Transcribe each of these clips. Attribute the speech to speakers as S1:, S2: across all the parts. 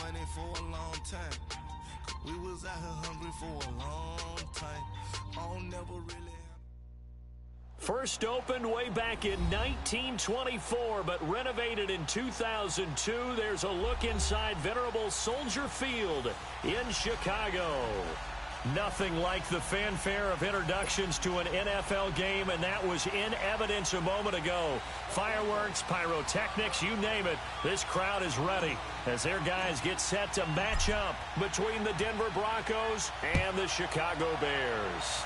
S1: money for a long time. We was out here hungry for a long time. Oh, never really.
S2: First opened way back in 1924, but renovated in 2002. There's a look inside venerable Soldier Field in Chicago. Nothing like the fanfare of introductions to an NFL game, and that was in evidence a moment ago. Fireworks, pyrotechnics, you name it. This crowd is ready as their guys get set to match up between the Denver Broncos and the Chicago Bears.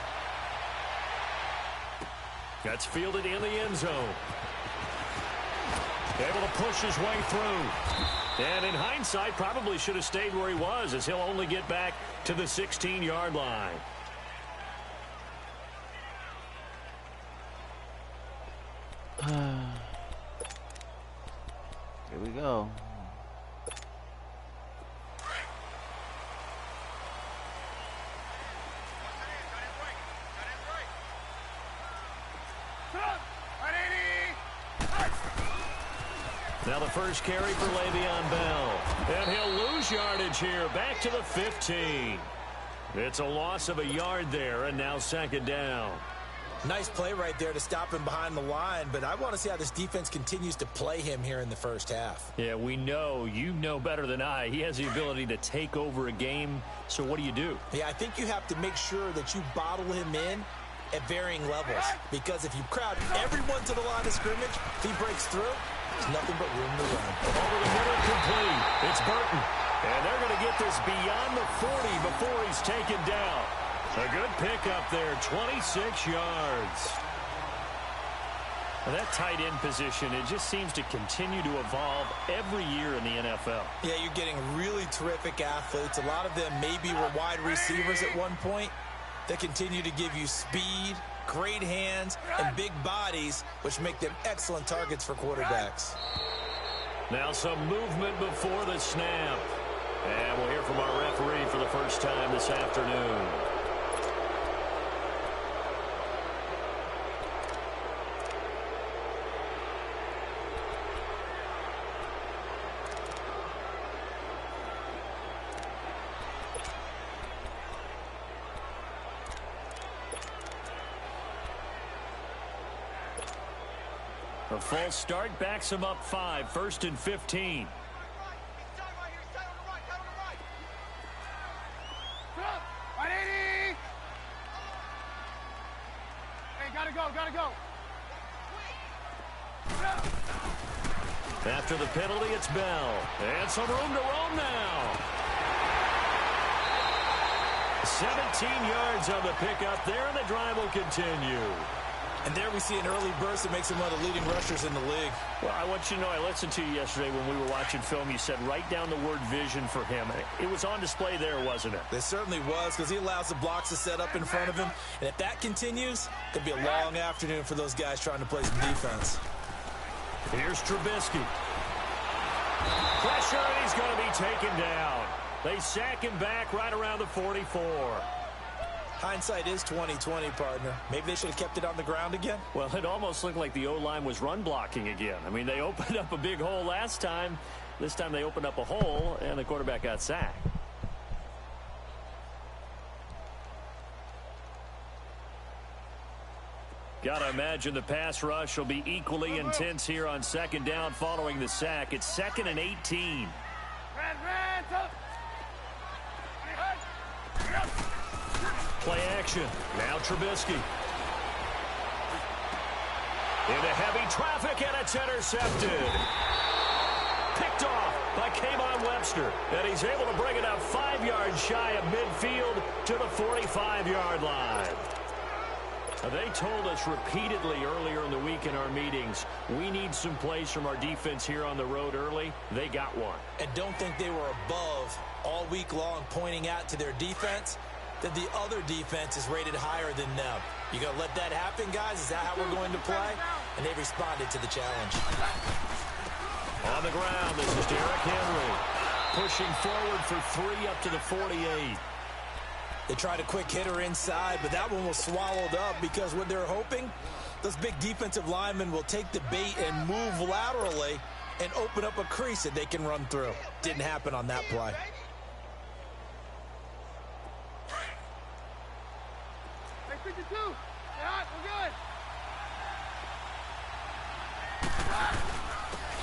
S2: That's fielded in the end zone. Able to push his way through. And in hindsight, probably should have stayed where he was, as he'll only get back to the 16-yard line.
S3: Here we go.
S2: Now the first carry for Le'Veon Bell. And he'll lose yardage here, back to the 15. It's a loss of a yard there, and now second down.
S4: Nice play right there to stop him behind the line, but I want to see how this defense continues to play him here in the first half.
S2: Yeah, we know. You know better than I. He has the ability to take over a game, so what do?
S4: Yeah, I think you have to make sure that you bottle him in at varying levels, because if you crowd everyone to the line of scrimmage, if he breaks through, there's nothing but room to run.
S2: Over the middle, complete. It's Burton. And they're going to get this beyond the 40 before he's taken down. A good pickup there, 26 yards. Now that tight end position, it just seems to continue to evolve every year in the NFL.
S4: Yeah, you're getting really terrific athletes. A lot of them maybe were wide receivers at one point. They continue to give you speed, great hands, and big bodies, which make them excellent targets for quarterbacks.
S2: Now some movement before the snap. And we'll hear from our referee for the first time this afternoon. A false start backs him up 5, 1st and 15.
S5: Gotta go.
S2: After the penalty, it's Bell. And some room to roam now. 17 yards on the pickup there, and the drive will continue.
S4: And there we see an early burst that makes him one of the leading rushers in the league.
S2: Well, I want you to know, I listened to you yesterday when we were watching film. You said write down the word vision for him. It was on display there, wasn't it?
S4: It certainly was, because he allows the blocks to set up in front of him. And if that continues, it could be a long afternoon for those guys trying to play some defense.
S2: Here's Trubisky. Pressure, and he's going to be taken down. They sack him back right around the 44.
S4: Hindsight is 20/20, partner. Maybe they should have kept it on the ground again.
S2: Well, it almost looked like the O-line was run blocking again. I mean, they opened up a big hole last time. This time they opened up a hole, and the quarterback got sacked. Got to imagine the pass rush will be equally intense here on second down following the sack. It's 2nd and 18. Play action. Now Trubisky. Into heavy traffic, and it's intercepted. Picked off by K'Von Webster. And he's able to bring it up 5 yards shy of midfield to the 45-yard line. They told us repeatedly earlier in the week in our meetings, we need some plays from our defense here on the road early. They got one.
S4: And don't think they were above all week long pointing out to their defense that the other defense is rated higher than them. You going to let that happen, guys? Is that how we're going to play? And they responded to the challenge.
S2: On the ground, this is Derrick Henry. Pushing forward for 3 up to the 48.
S4: They tried a quick hitter inside, but that one was swallowed up because what they're hoping, those big defensive linemen will take the bait and move laterally and open up a crease that they can run through. Didn't happen on that play.
S5: Hey, 52. Yeah, we're good.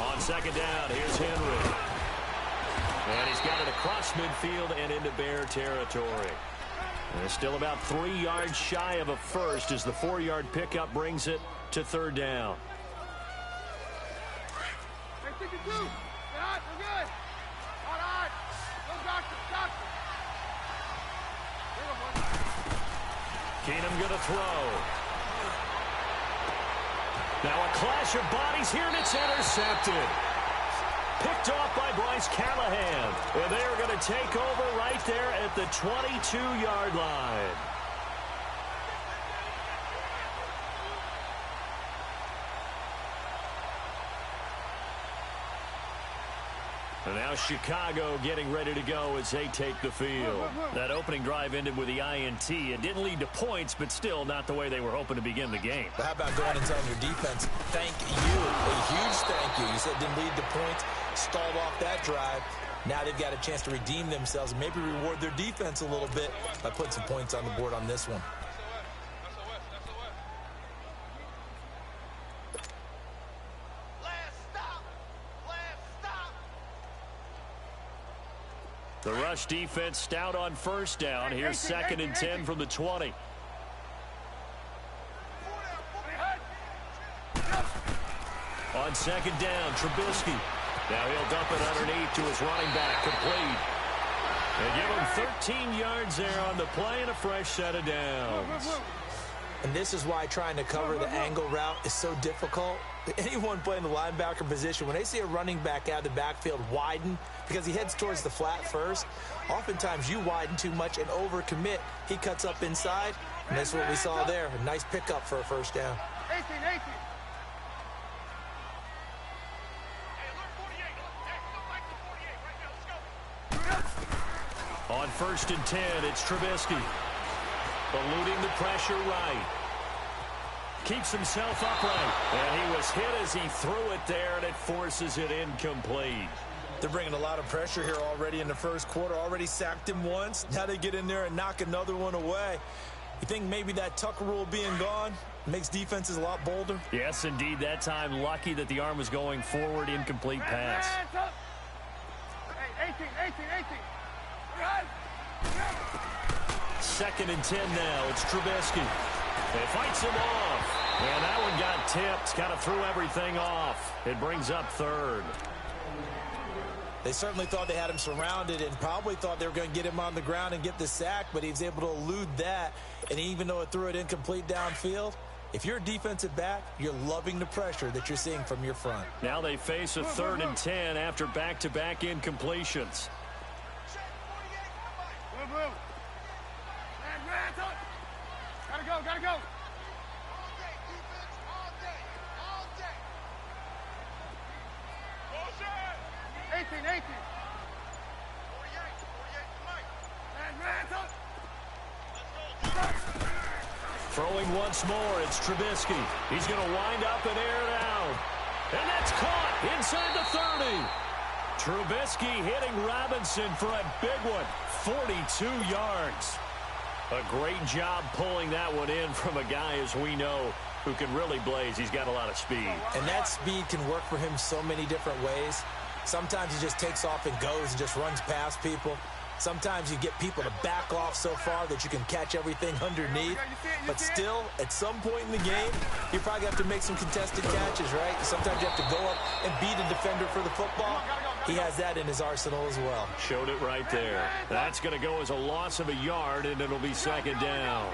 S2: On second down, here's Henry. And he's got it across midfield and into Bear territory. And it's still about 3 yards shy of a first as the 4-yard pickup brings it to third down.
S5: Hey, 52. Yeah, we're good. All right. Go, doctor.
S2: Keenum going to throw. Now a clash of bodies here, and it's intercepted. Picked off by Bryce Callahan. And they are going to take over right there at the 22-yard line. And now Chicago getting ready to go as they take the field. That opening drive ended with the INT. It didn't lead to points, but still not the way they were hoping to begin the game.
S4: But how about going and telling your defense, thank you, a huge thank you. You said it didn't lead to points, stalled off that drive. Now they've got a chance to redeem themselves and maybe reward their defense a little bit by putting some points on the board on this one.
S2: The rush defense stout on first down. Here's 2nd and 10 from the 20. On second down, Trubisky. Now he'll dump it underneath to his running back, complete. They give him 13 yards there on the play and a fresh set of downs.
S4: And this is why trying to cover the angle route is so difficult. Anyone playing the linebacker position, when they see a running back out of the backfield widen because he heads towards the flat first, oftentimes you widen too much and overcommit. He cuts up inside, and that's what we saw there. A nice pickup for a first down.
S5: 18.
S2: On 1st and 10, it's Trubisky. Eluding the pressure right. Keeps himself upright. And he was hit as he threw it there, and it forces it incomplete.
S4: They're bringing a lot of pressure here already in the first quarter. Already sacked him once. Now they get in there and knock another one away. You think maybe that Tucker rule being gone makes defenses a lot bolder?
S2: Yes, indeed. That time, lucky that the arm was going forward. Incomplete pass.
S5: Hey, 18.
S2: 2nd and 10 now. It's Trubisky. He fights him off. And that one got tipped. Kind of threw everything off. It brings up 3rd.
S4: They certainly thought they had him surrounded and probably thought they were going to get him on the ground and get the sack, but he was able to elude that. And even though it threw it incomplete downfield, if you're a defensive back, you're loving the pressure that you're seeing from your front.
S2: Now they face a 3rd and 10 after back-to-back incompletions.
S5: Gotta go. 18.
S2: Throwing once more, it's Trubisky. He's going to wind up and air it out. And that's caught inside the 30. Trubisky hitting Robinson for a big one, 42 yards. A great job pulling that one in from a guy, as we know, who can really blaze. He's got a lot of speed.
S4: And that speed can work for him so many different ways. Sometimes he just takes off and goes and just runs past people. Sometimes you get people to back off so far that you can catch everything underneath. But still, at some point in the game, you probably have to make some contested catches, right? Sometimes you have to go up and beat a defender for the football. He has that in his arsenal as well.
S2: Showed it right there. That's going to go as a loss of a yard, and it'll be 2nd down.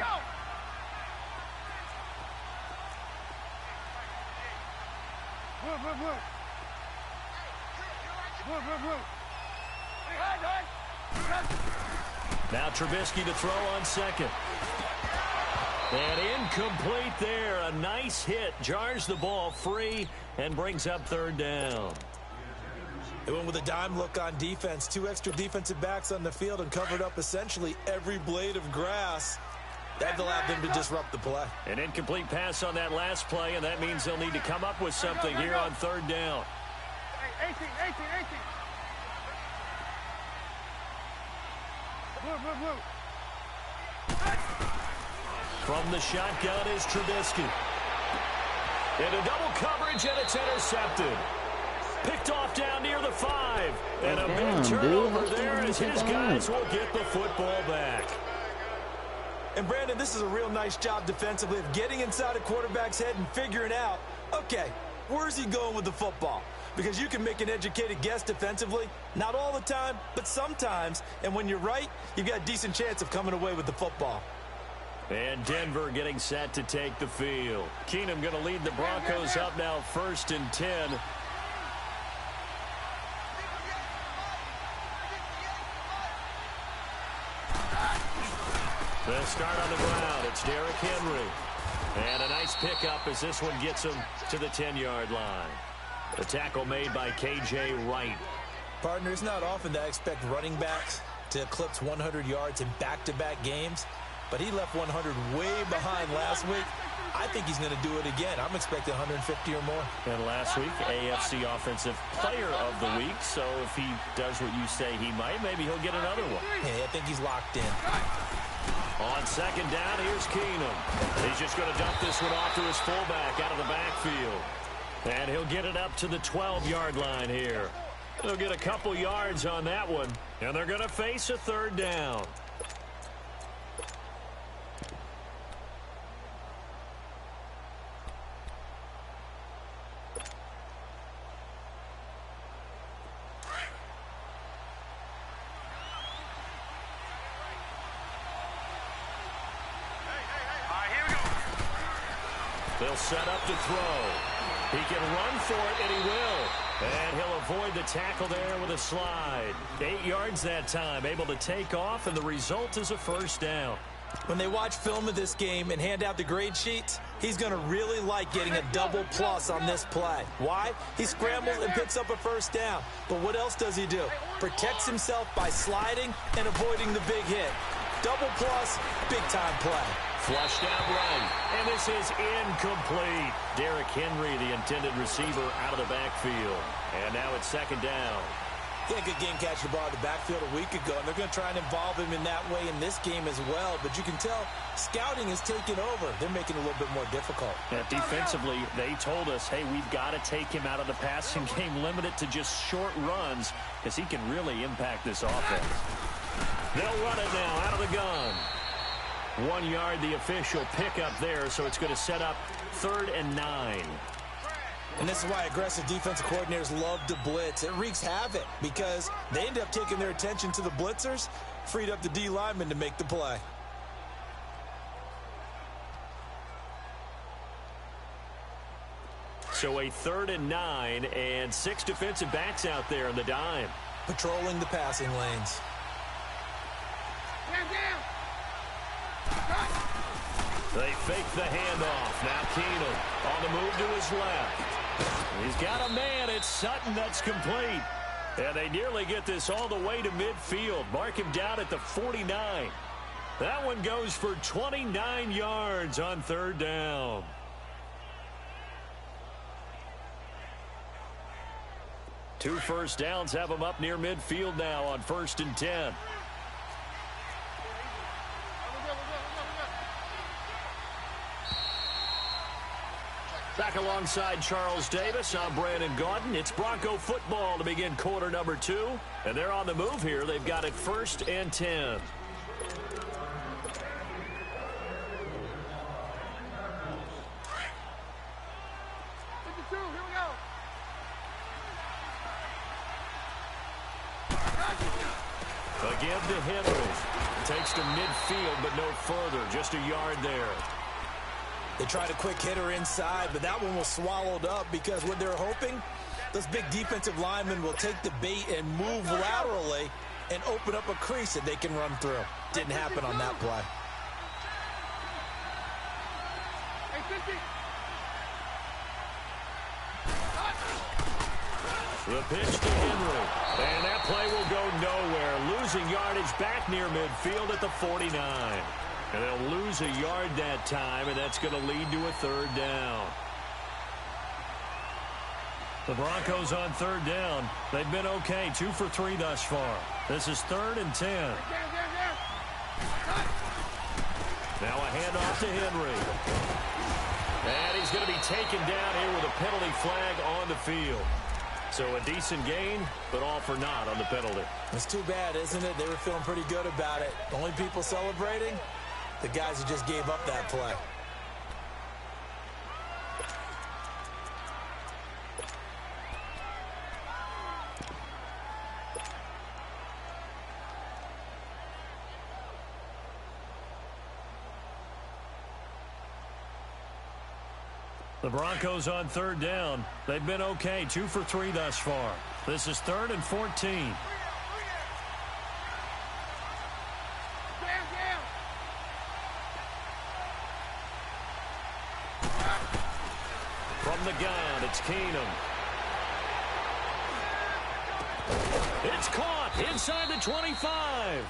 S2: Now Trubisky to throw on 2nd. And incomplete there. A nice hit. Jars the ball free and brings up 3rd down.
S4: They went with a dime look on defense. 2 extra defensive backs on the field and covered up essentially every blade of grass. That allowed them to disrupt the play.
S2: An incomplete pass on that last play, and that means they'll need to come up with something here on 3rd down.
S5: 18. Blue.
S2: From the shotgun is Trubisky. Into double coverage, and it's intercepted. Picked off down near the 5. And a big turnover there as his guys will get the football back.
S4: And, Brandon, this is a real nice job defensively of getting inside a quarterback's head and figuring out, okay, where's he going with the football? Because you can make an educated guess defensively, not all the time, but sometimes. And when you're right, you've got a decent chance of coming away with the football.
S2: And Denver getting set to take the field. Keenum going to lead the Broncos up now 1st and 10. The start on the ground, it's Derrick Henry. And a nice pickup as this one gets him to the 10-yard line. The tackle made by K.J. Wright.
S4: Partner, it's not often that I expect running backs to eclipse 100 yards in back-to-back games, but he left 100 way behind last week. I think he's going to do it again. I'm expecting 150 or more. And
S2: last week, AFC Offensive Player of the Week, so if he does what you say he might, maybe he'll get another one.
S4: Hey, I think he's locked in.
S2: On 2nd down, here's Keenum. He's just going to dump this one off to his fullback out of the backfield. And he'll get it up to the 12-yard line here. He'll get a couple yards on that one, and they're going to face a 3rd down. They'll set up to throw. He can run for it, and he will. And he'll avoid the tackle there with a slide. 8 yards that time, able to take off, and the result is a 1st down.
S4: When they watch film of this game and hand out the grade sheets, he's going to really like getting a double plus on this play. Why? He scrambles and picks up a 1st down. But what else does he do? Protects himself by sliding and avoiding the big hit. Double plus, big-time play.
S2: Flushed out right, and this is incomplete. Derrick Henry, the intended receiver, out of the backfield. And now it's 2nd down.
S4: He had a good game catching the ball in the backfield a week ago, and they're going to try and involve him in that way in this game as well. But you can tell scouting is taking over. They're making it a little bit more difficult.
S2: Defensively, they told us, hey, we've got to take him out of the passing game, limit it to just short runs, because he can really impact this offense. They'll run it now out of the gun. 1 yard, the official pickup there, so it's going to set up 3rd and 9.
S4: And this is why aggressive defensive coordinators love to blitz. It wreaks havoc because they end up taking their attention to the blitzers, freed up the D lineman to make the play.
S2: So a 3rd and 9 and 6 defensive backs out there in the dime.
S4: Patrolling the passing lanes.
S2: They fake the handoff. Now Keenum on the move to his left. He's got a man. It's Sutton that's complete. And they nearly get this all the way to midfield. Mark him down at the 49. That one goes for 29 yards on 3rd down. Two 1st downs have them up near midfield now on 1st and 10. Back alongside Charles Davis, I'm Brandon Gaudin. It's Bronco football to begin quarter number 2. And they're on the move here. They've got it 1st and 10. Again to Henry. Takes to midfield, but no further. Just a yard there.
S4: They tried a quick hitter inside, but that one was swallowed up because what they're hoping, those big defensive linemen will take the bait and move laterally and open up a crease that they can run through. Didn't happen on that play.
S2: The pitch to Henry. And that play will go nowhere. Losing yardage back near midfield at the 49. And they'll lose a yard that time, and that's going to lead to a 3rd down. The Broncos on third down. They've been okay, 2 for 3 thus far. This is 3rd and 10. Now a handoff to Henry. And he's going to be taken down here with a penalty flag on the field. So a decent gain, but all for naught on the penalty.
S4: It's too bad, isn't it? They were feeling pretty good about it. The only people celebrating, the guys who just gave up that play.
S2: The Broncos on third down. They've been okay, 2 for 3 thus far. This is 3rd and 14. From the gun, it's Keenum. It's caught inside the 25.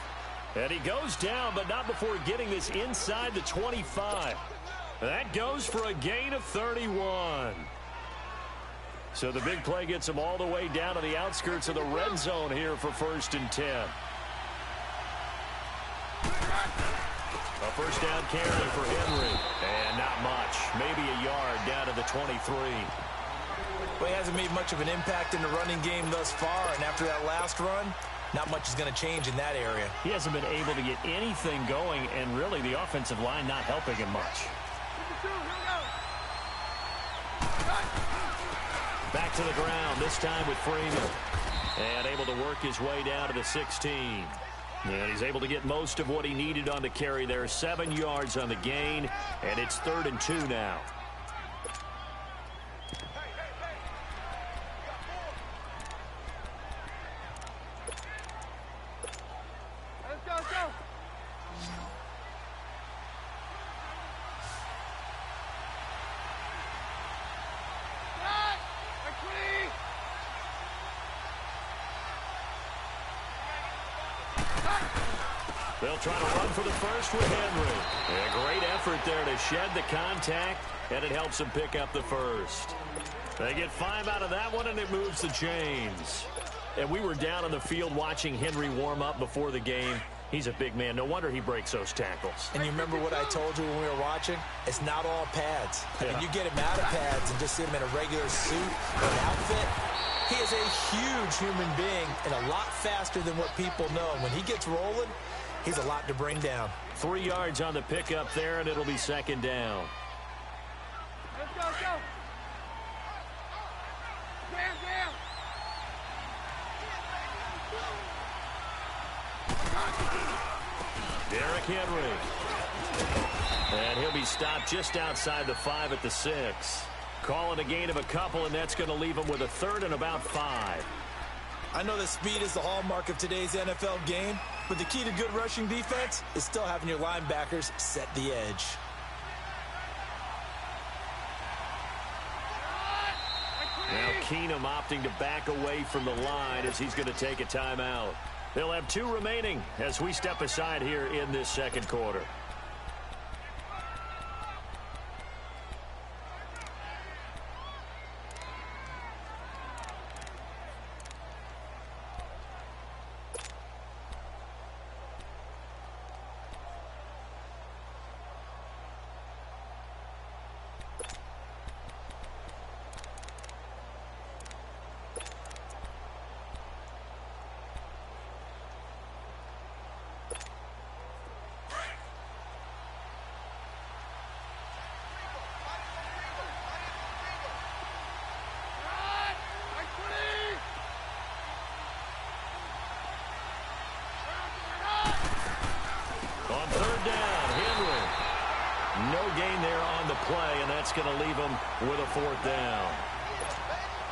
S2: And he goes down, but not before getting this inside the 25. That goes for a gain of 31. So the big play gets him all the way down to the outskirts of the red zone here for 1st and 10. A first down carry for Henry. And not much. Maybe a yard down to the 23.
S4: Well, he hasn't made much of an impact in the running game thus far, and after that last run, not much is going to change in that area.
S2: He hasn't been able to get anything going, and really the offensive line not helping him much. Back to the ground, this time with Freeman. And able to work his way down to the 16. And he's able to get most of what he needed on the carry there. 7 yards on the gain, and it's 3rd and 2 now. They'll try to run for the first with Henry. A great effort there to shed the contact, and it helps them pick up the first. They get 5 out of that one, and it moves the chains. And we were down on the field watching Henry warm up before the game. He's a big man. No wonder he breaks those tackles.
S4: And you remember what I told you when we were watching? It's not all pads. I mean, you get him out of pads and just see him in a regular suit or an outfit. He is a huge human being and a lot faster than what people know. When he gets rolling, he's a lot to bring down.
S2: 3 yards on the pickup there, and it'll be 2nd down.
S5: Let's go, go. Jam, jam.
S2: Derrick Henry. And he'll be stopped just outside the 5 at the 6. Calling a gain of a couple, and that's going to leave him with a 3rd and about 5.
S4: I know that speed is the hallmark of today's NFL game, but the key to good rushing defense is still having your linebackers set the edge.
S2: Now Keenum opting to back away from the line as he's going to take a timeout. They'll have 2 remaining as we step aside here in this 2nd quarter. On 3rd down, Henry. No gain there on the play, and that's going to leave him with a 4th down.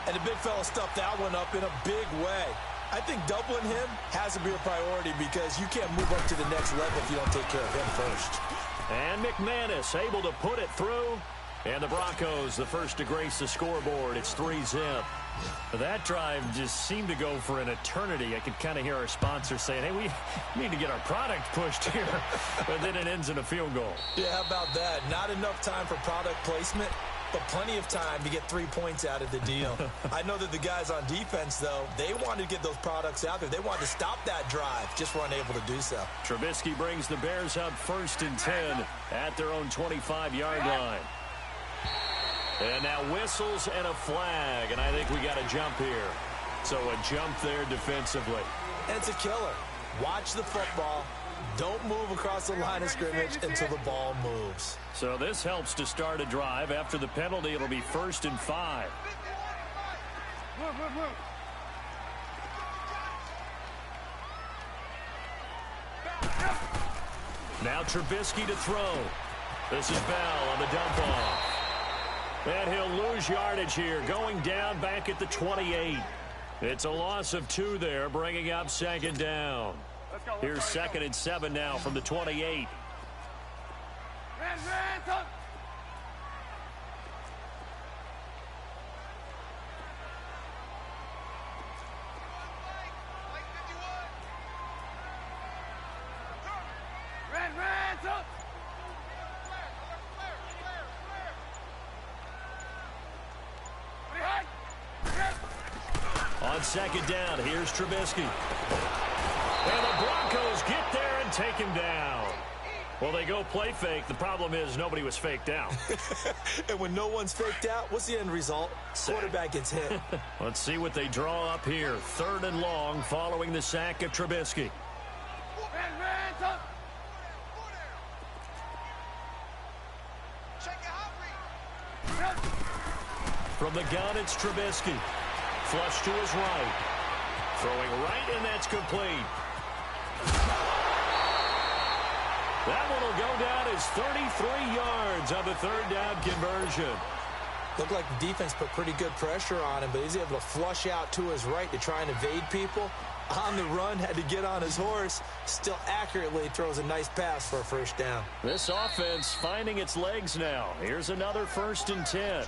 S4: And the big fella stuffed that one up in a big way. I think doubling him has to be a priority because you can't move up to the next level if you don't take care of him first.
S2: And McManus able to put it through. And the Broncos, the first to grace the scoreboard. It's 3-zip. That drive just seemed to go for an eternity. I could kind of hear our sponsor saying, hey, we need to get our product pushed here. But then it ends in a field goal.
S4: Yeah, how about that? Not enough time for product placement. but plenty of time to get 3 points out of the deal. I know that the guys on defense, though, they wanted to get those products out there. They wanted to stop that drive, just were unable to do so.
S2: Trubisky brings the Bears up 1st and 10 at their own 25-yard line. And now whistles and a flag, and I think we got a jump here. So a jump there defensively.
S4: And it's a killer. Watch the football. Don't move across the line of scrimmage until the ball moves.
S2: So this helps to start a drive. After the penalty, it'll be 1st and 5.
S5: Move.
S2: Now Trubisky to throw. This is Bell on the dump off. And he'll lose yardage here, going down back at the 28. It's a loss of 2 there, bringing up 2nd down. Here's 2nd and 7 now from the 28. On 2nd down, here's Trubisky. And the Broncos get there and take him down. Well, they go play fake. The problem is nobody was faked out.
S4: And when no one's faked out, what's the end result? Quarterback gets hit.
S2: Let's see what they draw up here. 3rd and long following the sack of Trubisky. From the gun, it's Trubisky. Flush to his right. Throwing right, and that's complete. That one will go down as 33 yards on the 3rd down conversion.
S4: Looked like the defense put pretty good pressure on him, but he's able to flush out to his right to try and evade people. On the run, had to get on his horse. Still accurately throws a nice pass for a 1st down.
S2: This offense finding its legs now. Here's another 1st and 10.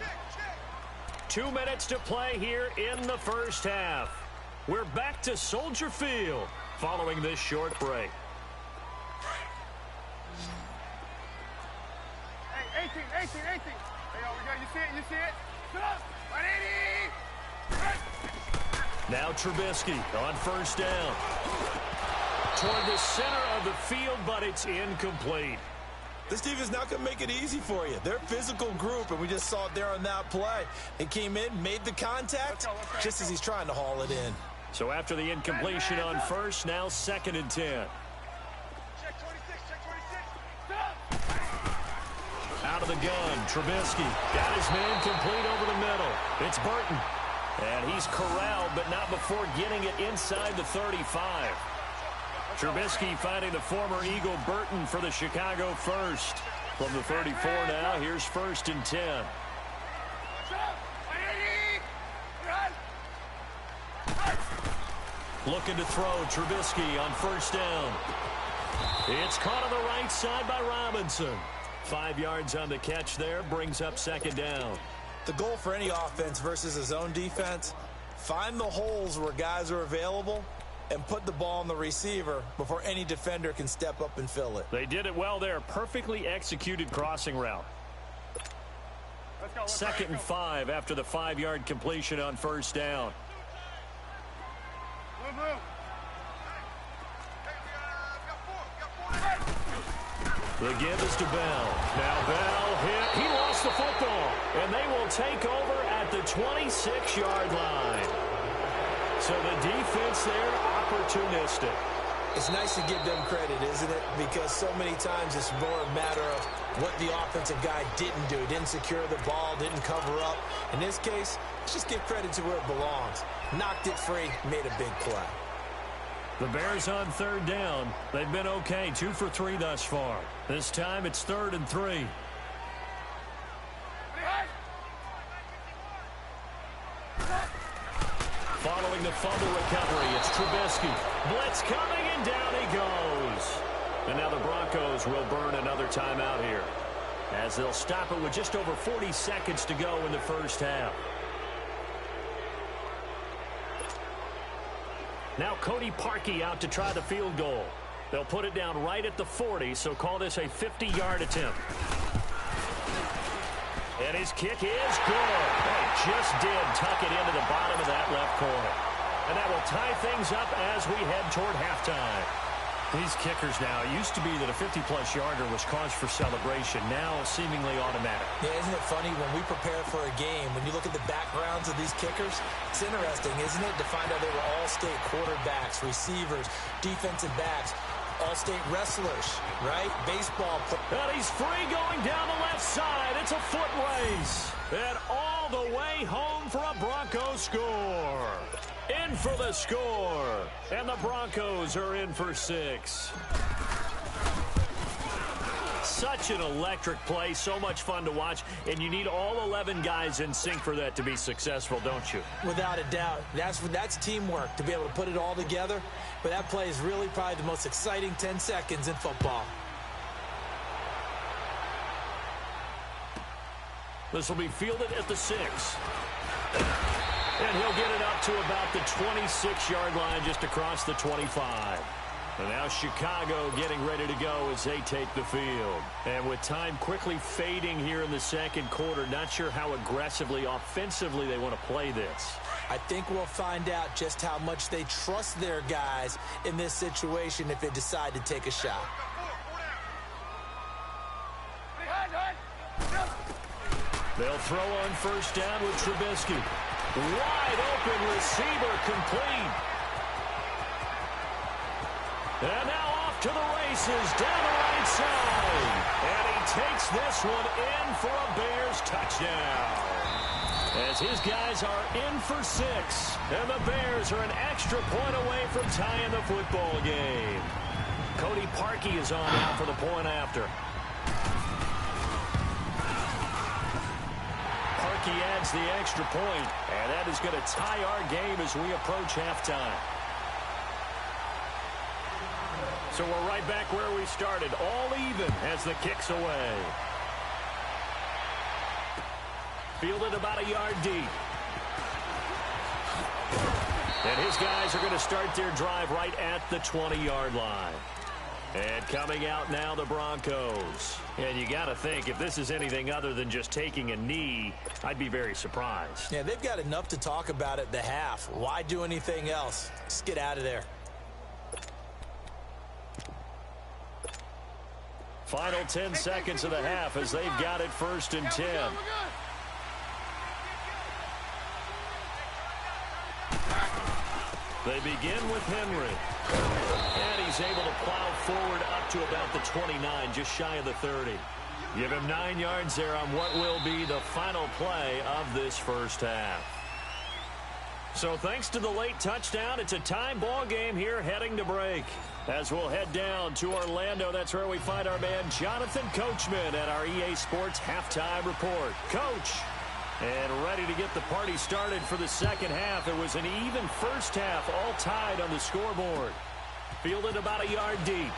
S2: 2 minutes to play here in the 1st half. We're back to Soldier Field following this short break.
S5: Hey, 18. Hey, we got you see it? Sit up. 180.
S2: Now Trubisky on 1st down. Toward the center of the field, but it's incomplete.
S4: This defense is not going to make it easy for you. They're a physical group, and we just saw it there on that play. It came in, made the contact, just as he's trying to haul it in.
S2: So after the incompletion on 1st, now 2nd and 10.
S5: Check 26.
S2: Out of the gun, Trubisky got his man complete over the middle. It's Burton. And he's corralled, but not before getting it inside the 35. Trubisky finding the former Eagle Burton for the Chicago 1st. From the 34 now, here's 1st and 10. Looking to throw, Trubisky on 1st down. It's caught on the right side by Robinson. 5 yards on the catch there, brings up 2nd down.
S4: The goal for any offense versus a zone defense, find the holes where guys are available and put the ball on the receiver before any defender can step up and fill it.
S2: They did it well there. Perfectly executed crossing route. 2nd and 5 after the 5-yard completion on 1st down. The give is to Bell. Now Bell hit. He lost the football. And they will take over at the 26-yard line. So the defense there, opportunistic.
S4: It's nice to give them credit, isn't it? Because so many times it's more a matter of what the offensive guy didn't do. Didn't secure the ball, didn't cover up. In this case, let's just give credit to where it belongs. Knocked it free, made a big play.
S2: The Bears on 3rd down. They've been okay, 2 for 3 thus far. This time it's 3rd and 3. Following the fumble recovery, it's Trubisky. Blitz coming, and down he goes. And now the Broncos will burn another timeout here, as they'll stop it with just over 40 seconds to go in the 1st half. Now Cody Parkey out to try the field goal. They'll put it down right at the 40, so call this a 50-yard attempt. And his kick is good. He just did tuck it into the bottom of that left corner. And that will tie things up as we head toward halftime. These kickers now, it used to be that a 50-plus yarder was cause for celebration. Now seemingly automatic.
S4: Yeah, isn't it funny when we prepare for a game, when you look at the backgrounds of these kickers, it's interesting, isn't it, to find out they were all-state quarterbacks, receivers, defensive backs, all-state wrestlers, right? Baseball players.
S2: And he's free going down the left side. It's a foot race. And all the way home for a Broncos score. In for the score. And the Broncos are in for 6. Such an electric play. So much fun to watch. And you need all 11 guys in sync for that to be successful, don't you?
S4: Without a doubt. That's teamwork, to be able to put it all together. But that play is really probably the most exciting 10 seconds in football.
S2: This will be fielded at the 6. And he'll get it up to about the 26-yard line, just across the 25. And now Chicago getting ready to go as they take the field. And with time quickly fading here in the second quarter, not sure how aggressively, offensively they want to play this.
S4: I think we'll find out just how much they trust their guys in this situation if they decide to take a shot.
S2: They'll throw on first down with Trubisky. Wide open receiver, complete. And now off to the races down the right side. And he takes this one in for a Bears touchdown. As his guys are in for 6. And the Bears are an extra point away from tying the football game. Cody Parkey is on out for the point after. Parkey adds the extra point, and that is going to tie our game as we approach halftime. So we're right back where we started, all even as the kick's away. Fielded about a yard deep. And his guys are going to start their drive right at the 20-yard line. And coming out now, the Broncos. And you got to think, if this is anything other than just taking a knee, I'd be very surprised.
S4: Yeah, they've got enough to talk about at the half. Why do anything else? Just get out of there.
S2: Final 10 seconds of the half as they've got it 1st and 10. They begin with Henry. And he's able to plow forward up to about the 29, just shy of the 30. Give him 9 yards there on what will be the final play of this first half. So thanks to the late touchdown, it's a tie ball game here heading to break. As we'll head down to Orlando, that's where we find our man Jonathan Coachman at our EA Sports Halftime Report. Coach, and ready to get the party started for the second half. It was an even first half, all tied on the scoreboard. Fielded about a yard deep.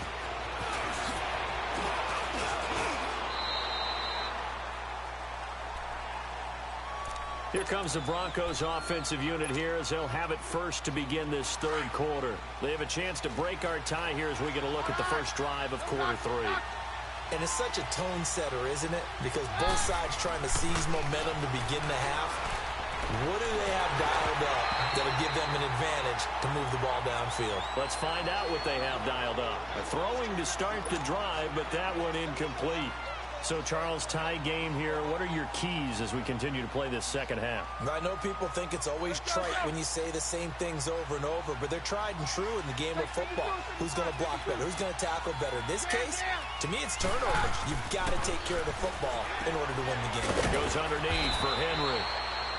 S2: Here comes the Broncos offensive unit here as they'll have it first to begin this third quarter. They have a chance to break our tie here as we get a look at the first drive of quarter 3.
S4: And it's such a tone setter, isn't it? Because both sides trying to seize momentum to begin the half. What do they have dialed up that'll give them an advantage to move the ball downfield?
S2: Let's find out what they have dialed up. A throwing to start the drive, but that one incomplete. So, Charles, tie game here. What are your keys as we continue to play this second half?
S4: I know people think it's always trite when you say the same things over and over, but they're tried and true in the game of football. Who's going to block better? Who's going to tackle better? In this case, to me, it's turnovers. You've got to take care of the football in order to win the game.
S2: Goes underneath for Henry.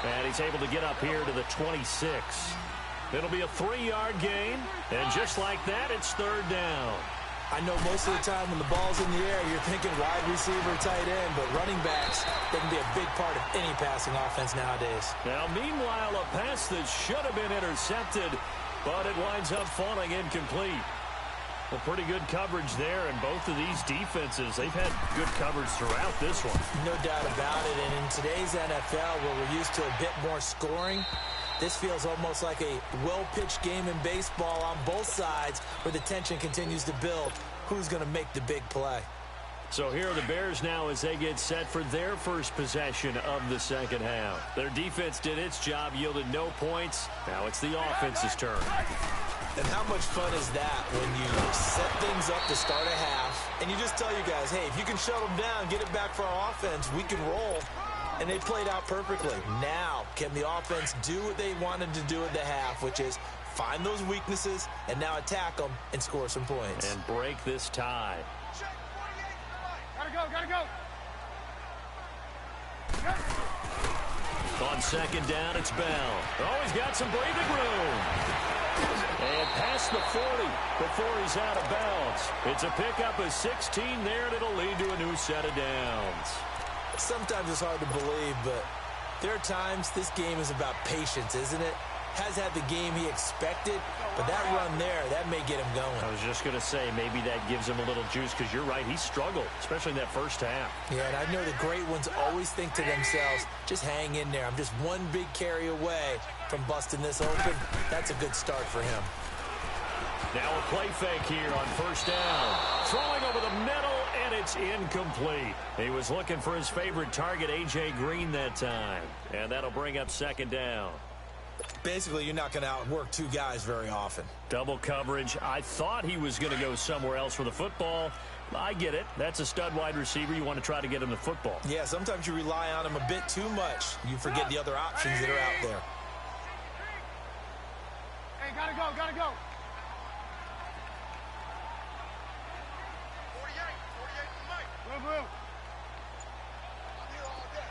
S2: And he's able to get up here to the 26. It'll be a 3-yard gain. And just like that, it's third down.
S4: I know most of the time when the ball's in the air, you're thinking wide receiver, tight end, but running backs, they can be a big part of any passing offense nowadays.
S2: Now, meanwhile, a pass that should have been intercepted, but it winds up falling incomplete. Well, pretty good coverage there, and both of these defenses, they've had good coverage throughout this one.
S4: No doubt about it, and in today's NFL, where we're used to a bit more scoring, this feels almost like a well-pitched game in baseball on both sides where the tension continues to build. Who's going to make the big play?
S2: So here are the Bears now as they get set for their first possession of the second half. Their defense did its job, yielded no points. Now it's the offense's turn.
S4: And how much fun is that when you set things up to start a half, and you just tell you guys, hey, if you can shut them down, get it back for our offense, we can roll. And they played out perfectly. Now, can the offense do what they wanted to do at the half, which is find those weaknesses and now attack them and score some points.
S2: And break this tie.
S5: Gotta go.
S2: On second down, it's Bell. Oh, he's got some breathing room. And past the 40 before he's out of bounds. It's a pickup of 16 there, and it'll lead to a new set of downs.
S4: Sometimes it's hard to believe, but there are times this game is about patience, isn't it? Has had the game he expected, but that run there, that may get him going.
S2: I was just going to say, maybe that gives him a little juice, because you're right, he struggled, especially in that first half.
S4: Yeah, and I know the great ones always think to themselves, just hang in there. I'm just one big carry away from busting this open. That's a good start for him.
S2: Now a play fake here on first down. Throwing over the middle, and it's incomplete. He was looking for his favorite target, A.J. Green, that time. And that'll bring up second down.
S4: Basically, you're not going to outwork two guys very often.
S2: Double coverage. I thought he was going to go somewhere else for the football. I get it. That's a stud wide receiver. You want to try to get him the football.
S4: Yeah, sometimes you rely on him a bit too much. You forget the other options that are out there.
S5: Hey, gotta go. 48 to Mike. Blue. I'm here all day.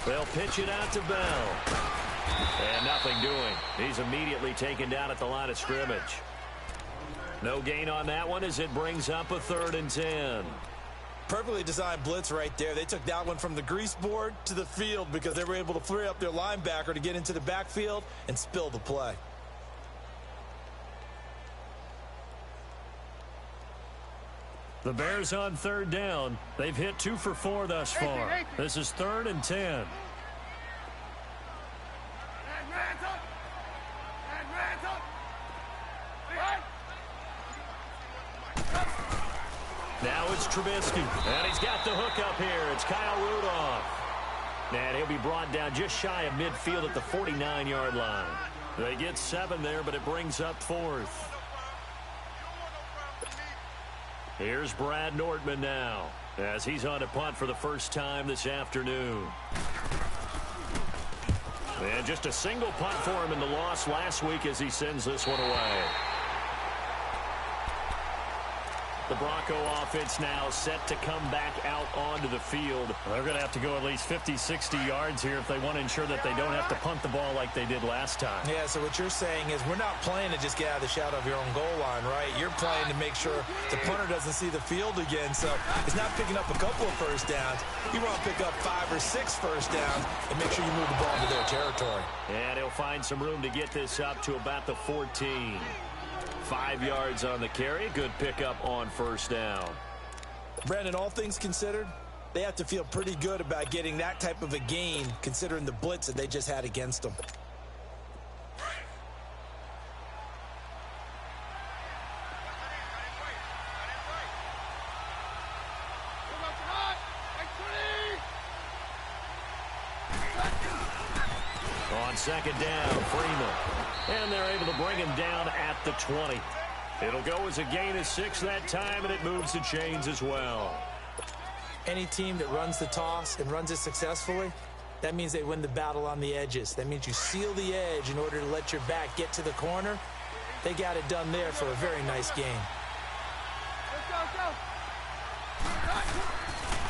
S2: They'll pitch it out to Bell. And nothing doing. He's immediately taken down at the line of scrimmage. No gain on that one as it brings up a 3rd and 10.
S4: Perfectly designed blitz right there. They took that one from the grease board to the field because they were able to free up their linebacker to get into the backfield and spill the play.
S2: The Bears on 3rd down. They've hit 2 for 4 thus far. This is 3rd and 10. Now it's Trubisky, and he's got the hook up here. It's Kyle Rudolph. And he'll be brought down just shy of midfield at the 49-yard line. They get 7 there, but it brings up 4th. Here's Brad Nordman now, as he's on a punt for the first time this afternoon. And just a single punt for him in the loss last week as he sends this one away. The Bronco offense now set to come back out onto the field. They're going to have to go at least 50, 60 yards here if they want to ensure that they don't have to punt the ball like they did last time.
S4: Yeah, so what you're saying is we're not playing to just get out of the shadow of your own goal line, right? You're playing to make sure the punter doesn't see the field again. So it's not picking up a couple of first downs. You want to pick up 5 or 6 first downs and make sure you move the ball into their territory.
S2: And he'll find some room to get this up to about the 14. 5 yards on the carry. Good pickup on first down.
S4: Brandon, all things considered, they have to feel pretty good about getting that type of a gain considering the blitz that they just had against them.
S2: On second down, Freeman. And they're able to bring him down at the 20. It'll go as a gain of 6 that time, and it moves the chains as well.
S4: Any team that runs the toss and runs it successfully, that means they win the battle on the edges. That means you seal the edge in order to let your back get to the corner. They got it done there for a very nice game.
S5: Let's go.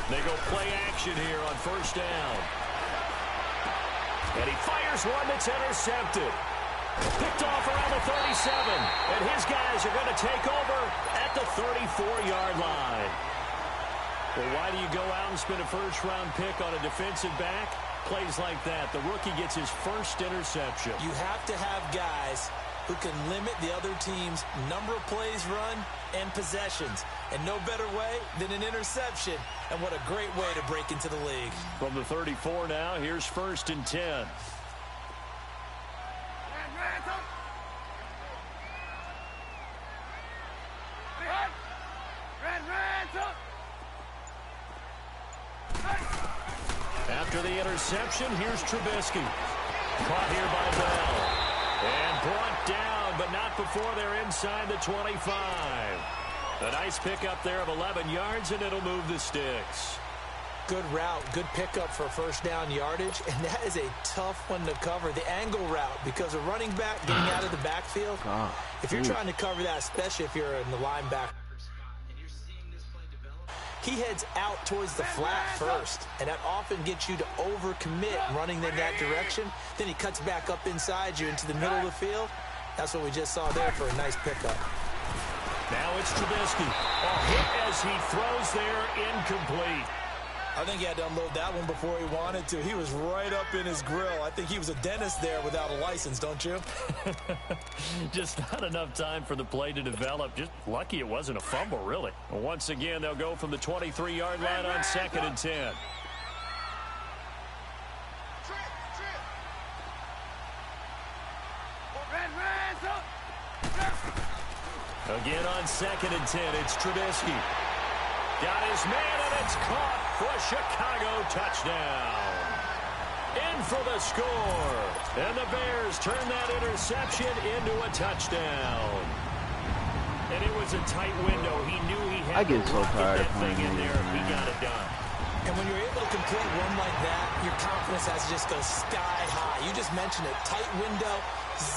S2: They go play action here on first down. And he fires one that's intercepted. Picked off around the 37. And his guys are going to take over at the 34-yard line. Well, why do you go out and spend a first-round pick on a defensive back? Plays like that. The rookie gets his first interception.
S4: You have to have guys who can limit the other team's number of plays run and possessions. And no better way than an interception. And what a great way to break into the league.
S2: From the 34 now, here's 1st and 10. After the interception, here's Trubisky. Caught here by Bell. And brought down, but not before they're inside the 25. A nice pickup there of 11 yards, and it'll move the sticks.
S4: Good route, good pickup for first down yardage, and that is a tough one to cover. The angle route, because a running back getting out of the backfield, if you're trying to cover that, especially if you're in the linebacker, he heads out towards the flat first, and that often gets you to overcommit running in that direction. Then he cuts back up inside you into the middle of the field. That's what we just saw there for a nice pickup.
S2: Now it's Trubisky. A hit as he throws there, incomplete.
S4: I think he had to unload that one before he wanted to. He was right up in his grill. I think he was a dentist there without a license, don't you?
S2: Just not enough time for the play to develop. Just lucky it wasn't a fumble, really. Once again, they'll go from the 23-yard line on 2nd and 10. Again on 2nd and 10, it's Trubisky. Got his man, and it's caught for a Chicago touchdown. In for the score. And the Bears turn that interception into a touchdown. And it was a tight window. He knew he had to get that thing in there. He got it done.
S4: And when you're able to complete one like that, your confidence has to just go sky high. You just mentioned it. Tight window,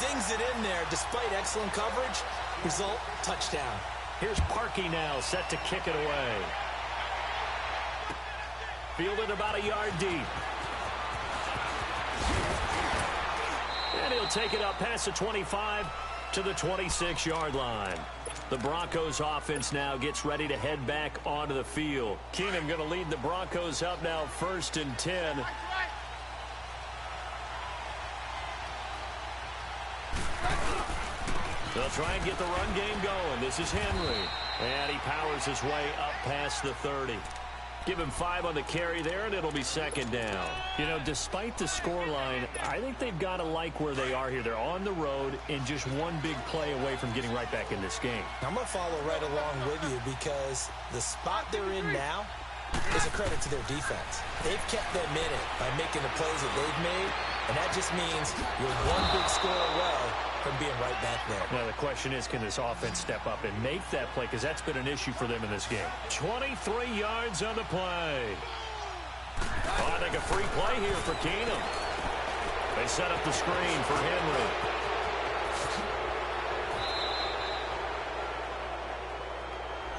S4: zings it in there despite excellent coverage. Result, touchdown.
S2: Here's Parkey now, set to kick it away. Fielded about a yard deep. And he'll take it up past the 25 to the 26-yard line. The Broncos offense now gets ready to head back onto the field. Keenum going to lead the Broncos up now 1st and 10. They'll try and get the run game going. This is Henry. And he powers his way up past the 30. Give him 5 on the carry there, and it'll be 2nd down. You know, despite the scoreline, I think they've got to like where they are here. They're on the road and just one big play away from getting right back in this game.
S4: I'm going to follow right along with you because the spot they're in now is a credit to their defense. They've kept them in it by making the plays that they've made, and that just means you're one big score away from being right back there.
S2: Now, the question is, can this offense step up and make that play? Because that's been an issue for them in this game. 23 yards on the play. Oh, I think a free play here for Keenum. They set up the screen for Henry.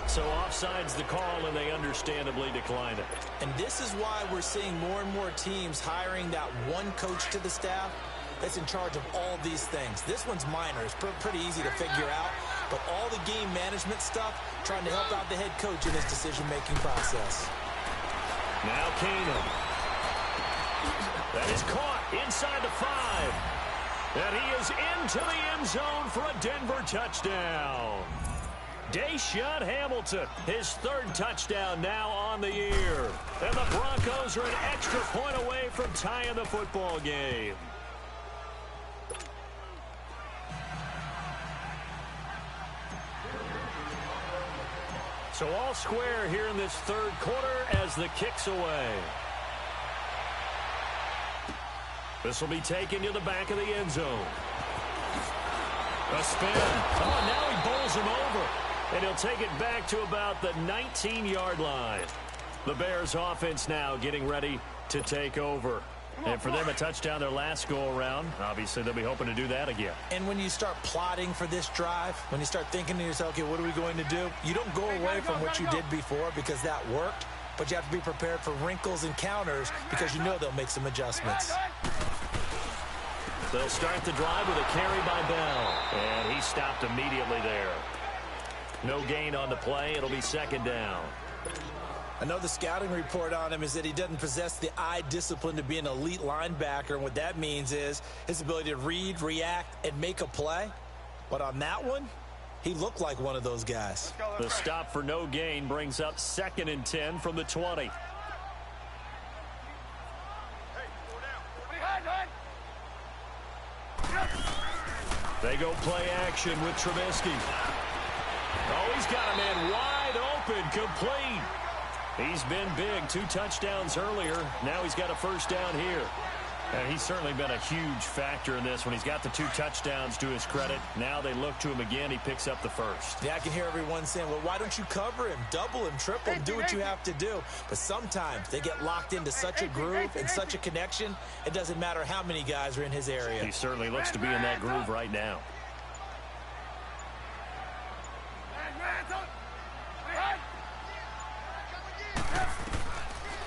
S2: So offside's the call, and they understandably decline it.
S4: And this is why we're seeing more and more teams hiring that one coach to the staff that's in charge of all these things. This one's minor. It's pretty easy to figure out. But all the game management stuff, trying to help out the head coach in his decision-making process.
S2: Now Keenum. That is caught inside the 5. And he is into the end zone for a Denver touchdown. Deshaun Hamilton, his 3rd touchdown now on the year. And the Broncos are an extra point away from tying the football game. So all square here in this 3rd quarter as the kick's away. This will be taken to the back of the end zone. A spin. Oh, now he bowls him over. And he'll take it back to about the 19-yard line. The Bears offense now getting ready to take over. And for them, a touchdown their last go-around. Obviously, they'll be hoping to do that again.
S4: And when you start plotting for this drive, when you start thinking to yourself, okay, what are we going to do? You don't go away from what you did before because that worked, but you have to be prepared for wrinkles and counters because you know they'll make some adjustments.
S2: They'll start the drive with a carry by Bell. And he stopped immediately there. No gain on the play. It'll be 2nd down.
S4: I know the scouting report on him is that he doesn't possess the eye discipline to be an elite linebacker. And what that means is his ability to read, react, and make a play. But on that one, he looked like one of those guys.
S2: The stop for no gain brings up 2nd and 10 from the 20. They go play action with Trubisky. Oh, he's got a man wide open, complete. He's been big. 2 touchdowns earlier. Now he's got a first down here. And he's certainly been a huge factor in this when he's got the 2 touchdowns to his credit. Now they look to him again. He picks up the first.
S4: Yeah, I can hear everyone saying, well, why don't you cover him? Double him, triple him, do what you have to do. But sometimes they get locked into such a groove and such a connection, it doesn't matter how many guys are in his area.
S2: He certainly looks to be in that groove right now.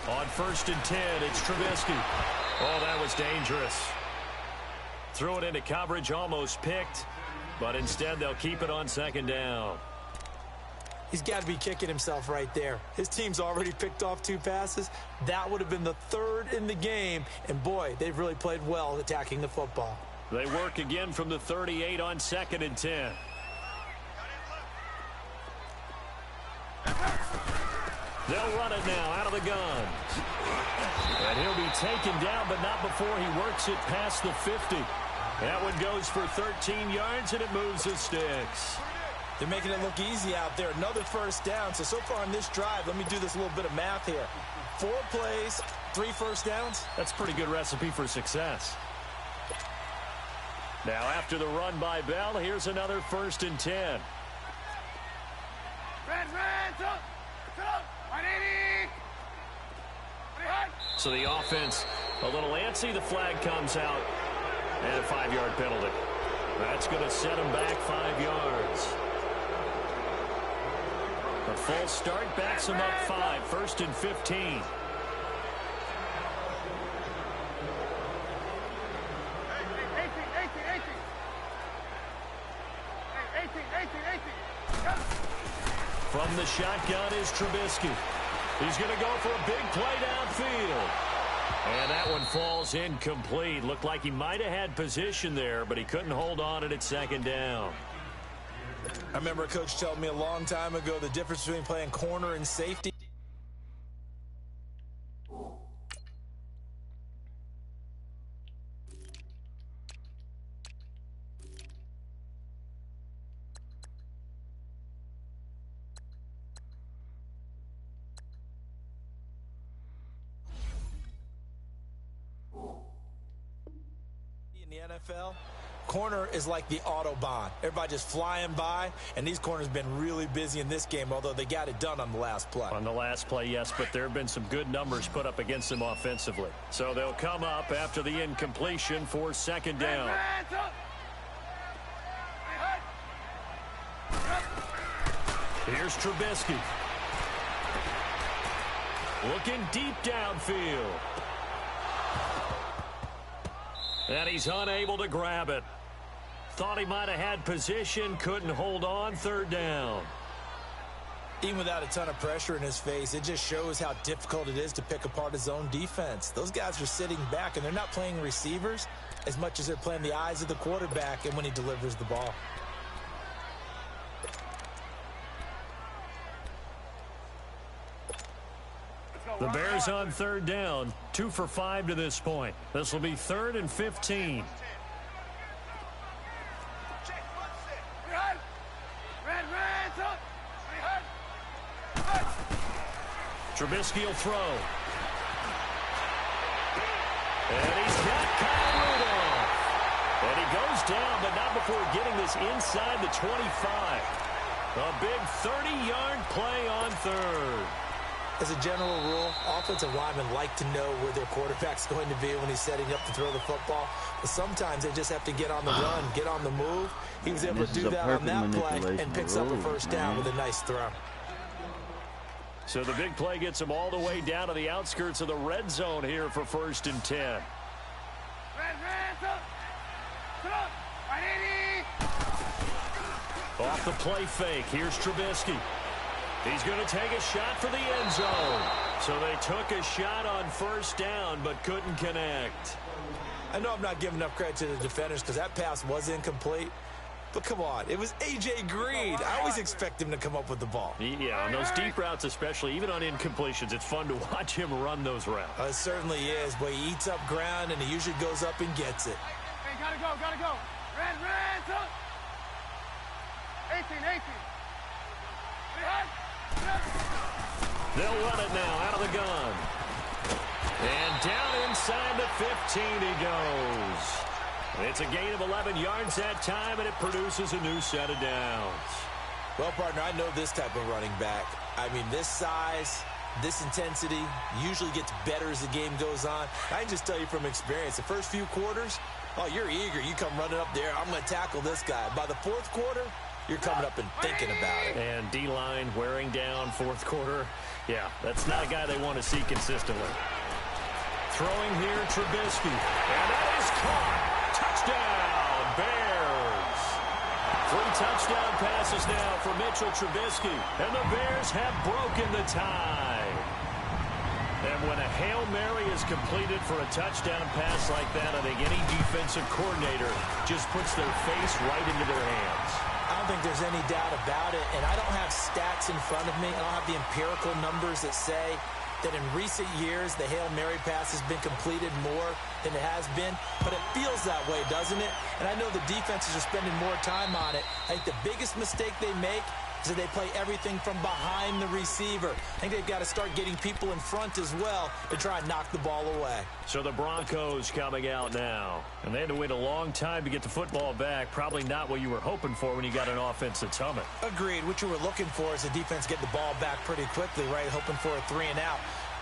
S2: On 1st and 10, it's Trubisky. Oh, that was dangerous. Threw it into coverage, almost picked, but instead they'll keep it on 2nd down.
S4: He's got to be kicking himself right there. His team's already picked off 2 passes. That would have been the 3rd in the game, and boy, they've really played well attacking the football.
S2: They work again from the 38 on 2nd and 10. They'll run it now out of the gun. And he'll be taken down, but not before he works it past the 50. That one goes for 13 yards, and it moves the sticks.
S4: They're making it look easy out there. Another first down. So far on this drive, let me do this little bit of math here. 4 plays, 3 first downs.
S2: That's a pretty good recipe for success. Now after the run by Bell, here's another 1st and 10. So the offense a little antsy. The flag comes out, and a 5-yard penalty. That's going to set him back 5 yards. A full start backs him up 5. 1st and 15. From the shotgun is Trubisky. He's going to go for a big play downfield. And that one falls incomplete. Looked like he might have had position there, but he couldn't hold on it at 2nd down.
S4: I remember a coach telling me a long time ago the difference between playing corner and safety. In the NFL, corner is like the Autobahn. Everybody just flying by, and these corners have been really busy in this game, although they got it done on the last play.
S2: On the last play, yes, but there have been some good numbers put up against them offensively. So they'll come up after the incompletion for 2nd down. Here's Trubisky. Looking deep downfield. And he's unable to grab it. Thought he might have had position, couldn't hold on. 3rd down.
S4: Even without a ton of pressure in his face, it just shows how difficult it is to pick apart his own defense. Those guys are sitting back, and they're not playing receivers as much as they're playing the eyes of the quarterback and when he delivers the ball.
S2: The Bears on 3rd down, 2 for 5 to this point. This will be 3rd and 15. Trubisky will throw. And he's got Kyle Rudolph. And he goes down, but not before getting this inside the 25. A big 30-yard play on 3rd.
S4: As a general rule, offensive linemen like to know where their quarterback's going to be when he's setting up to throw the football. But sometimes they just have to get on the run, get on the move. He was able to do that on that play and picks up a first down with a nice throw.
S2: So the big play gets him all the way down to the outskirts of the red zone here for 1st and 10. Off the play fake, here's Trubisky. He's going to take a shot for the end zone. So they took a shot on 1st down, but couldn't connect.
S4: I know I'm not giving enough credit to the defenders because that pass was incomplete. But come on, it was A.J. Green. I always expect him to come up with the ball.
S2: Yeah, on those deep routes especially, even on incompletions, it's fun to watch him run those routes.
S4: It certainly is, but he eats up ground, and he usually goes up and gets it.
S5: Hey, gotta go, gotta go. Red, 18.
S2: They'll run it now out of the gun. And down inside the 15 he goes. It's a gain of 11 yards that time, and it produces a new set of downs.
S4: Well, partner, I know this type of running back. I mean, this size, this intensity usually gets better as the game goes on. I can just tell you from experience, the first few quarters, oh, you're eager. You come running up there, I'm going to tackle this guy. By the fourth quarter, you're coming up and thinking about it.
S2: And D-line wearing down fourth quarter. Yeah, that's not a guy they want to see consistently. Throwing here, Trubisky. And that is caught. Touchdown, Bears. 3 touchdown passes now for Mitchell Trubisky. And the Bears have broken the tie. And when a Hail Mary is completed for a touchdown pass like that, I think any defensive coordinator just puts their face right into their hands.
S4: I don't think there's any doubt about it. And I don't have stats in front of me. I don't have the empirical numbers that say that in recent years the Hail Mary pass has been completed more than it has been, but it feels that way, doesn't it? And I know the defenses are spending more time on it. I think the biggest mistake they make is that they play everything from behind the receiver. I think they've got to start getting people in front as well to try and knock the ball away.
S2: So the Broncos coming out now. And they had to wait a long time to get the football back. Probably not what you were hoping for when you got an offense that's humming.
S4: Agreed. What you were looking for is the defense get the ball back pretty quickly, right? Hoping for a 3 and out.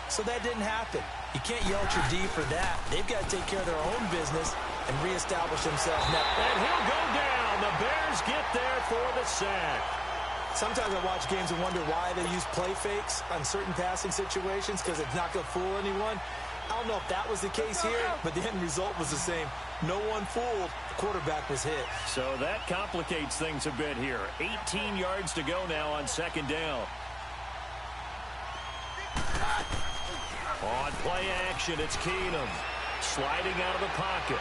S4: So that didn't happen. You can't yell at your D for that. They've got to take care of their own business and reestablish themselves now.
S2: And he'll go down. The Bears get there for the sack.
S4: Sometimes I watch games and wonder why they use play fakes on certain passing situations, because it's not going to fool anyone. I don't know if that was the case here, but the end result was the same. No one fooled. The quarterback was hit.
S2: So that complicates things a bit here. 18 yards to go now on second down. On play action, it's Keenum. Sliding out of the pocket.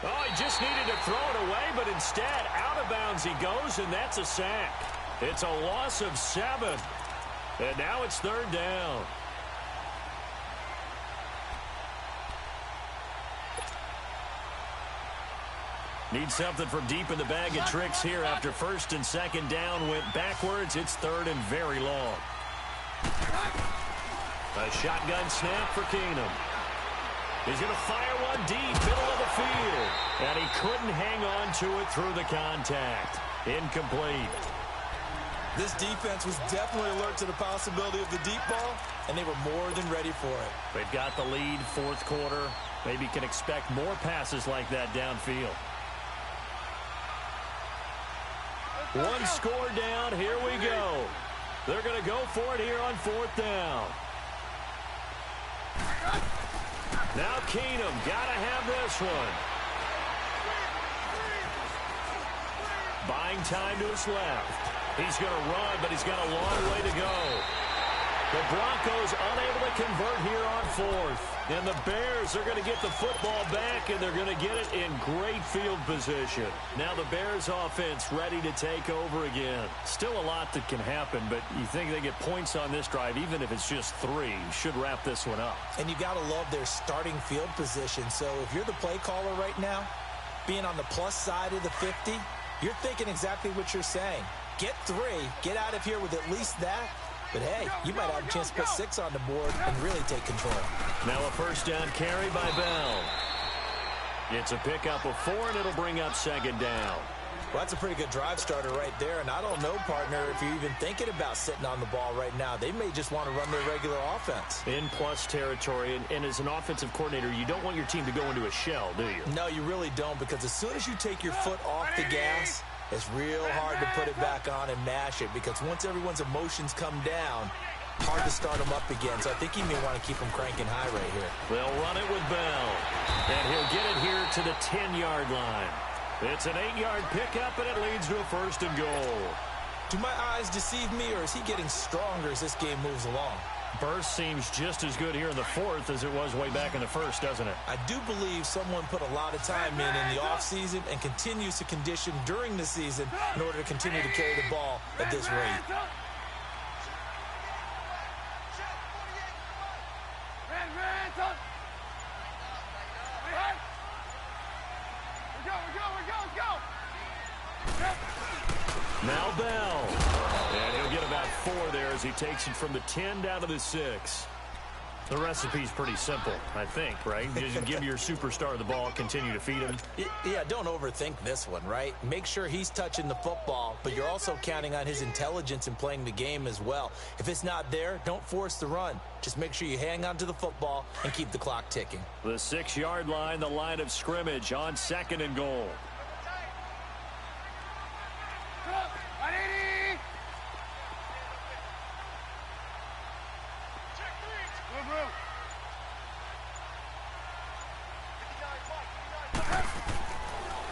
S2: Oh, he just needed to throw it away, but instead, out of bounds he goes, and that's a sack. It's a loss of 7. And now it's third down. Need something from deep in the bag of tricks here after first and second down went backwards. It's third and very long. A shotgun snap for Keenum. He's going to fire one deep, middle of the field. And he couldn't hang on to it through the contact. Incomplete.
S4: This defense was definitely alert to the possibility of the deep ball, and they were more than ready for it.
S2: They've got the lead, fourth quarter. Maybe can expect more passes like that downfield. One score down. Here we go. They're going to go for it here on fourth down. Now Keenum, got to have this one. Buying time to his left. He's going to run, but he's got a long way to go. The Broncos unable to convert here on fourth. And the Bears are going to get the football back, and they're going to get it in great field position. Now the Bears offense ready to take over again. Still a lot that can happen, but you think they get points on this drive, even if it's just 3. Should wrap this one up.
S4: And you got to love their starting field position. So if you're the play caller right now, being on the plus side of the 50, you're thinking exactly what you're saying. Get 3, get out of here with at least that. But, hey, you might have a chance to put 6 on the board and really take control.
S2: Now a first down carry by Bell. It's a pickup of 4, and it'll bring up second down.
S4: Well, that's a pretty good drive starter right there. And I don't know, partner, if you're even thinking about sitting on the ball right now. They may just want to run their regular offense.
S2: In plus territory, and as an offensive coordinator, you don't want your team to go into a shell, do you?
S4: No, you really don't, because as soon as you take your foot off the gas, it's real hard to put it back on and mash it, because once everyone's emotions come down, hard to start them up again. So I think you may want to keep them cranking high right here.
S2: They'll run it with Bell, and he'll get it here to the 10-yard line. It's an 8-yard pickup, and it leads to a first and goal.
S4: Do my eyes deceive me, or is he getting stronger as this game moves along?
S2: Burst seems just as good here in the fourth as it was way back in the first, doesn't it?
S4: I do believe someone put a lot of time in the offseason and continues to condition during the season in order to continue to carry the ball at this rate.
S2: Now Bell. And he'll get about 4 he takes it from the 10 down to the 6. The recipe's pretty simple, I think, right? Just give your superstar the ball, continue to feed him.
S4: Yeah, don't overthink this one, right? Make sure he's touching the football, but you're also counting on his intelligence in playing the game as well. If it's not there, don't force the run. Just make sure you hang on to the football and keep the clock ticking.
S2: The 6-yard line, the line of scrimmage on 2nd and goal.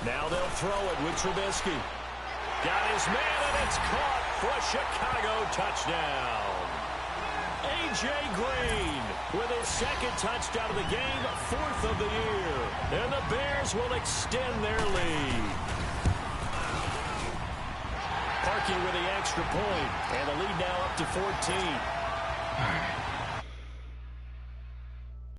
S2: Now they'll throw it with Trubisky. Got his man, and it's caught for a Chicago touchdown. A.J. Green with his 2nd touchdown of the game, 4th of the year. And the Bears will extend their lead. Parkey with the extra point, and the lead now up to 14.